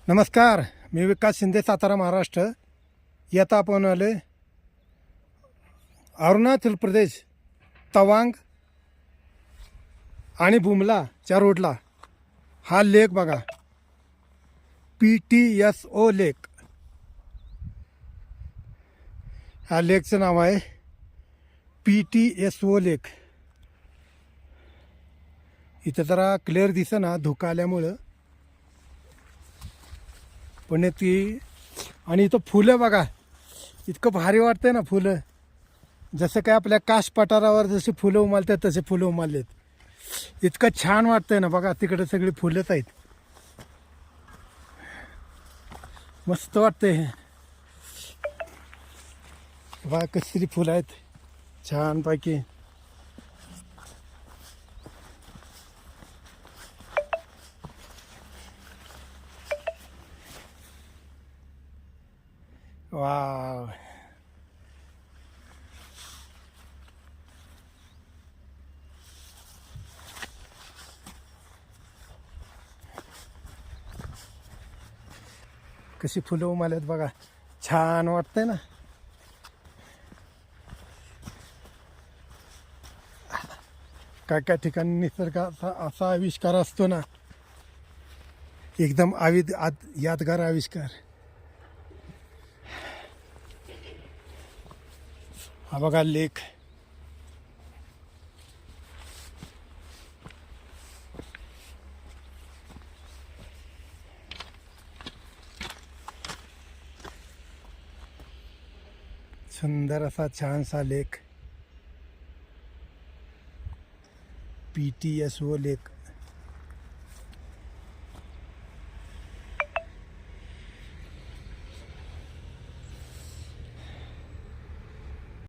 नमस्कार, मी विकास शिंदे, सातारा, महाराष्ट्र. येता आपण आले अरुणाचल प्रदेश, तवांग आणि बुमलाच्या रोडला. हा लेक बघा, PTSO लेक. ह्या लेकचं नाव आहे PTSO लेक. इथं जरा क्लिअर दिसेना धुकं आल्यामुळं, पण ती आणि इथं फुलं बघा, इतकं भारी वाटतंय ना. फुलं जसं काय आपल्या काश पठारावर जशी फुलं उमलतात तसे फुलं उमललेत. इतकं छान वाटतंय ना. बघा तिकडे सगळी फुलंच आहेत. मस्त वाटतंय हे. बघा कसली फुलं आहेत छानपैकी. वाव, कशी फुलं उमलल्यात बघा, छान वाटतंय ना. काय काय ठिकाणी निसर्गाचा असा आविष्कार असतो ना, एकदम यादगार आविष्कार. हा बघा लेक. सुंदर असा छानसा लेक, PTSO लेक.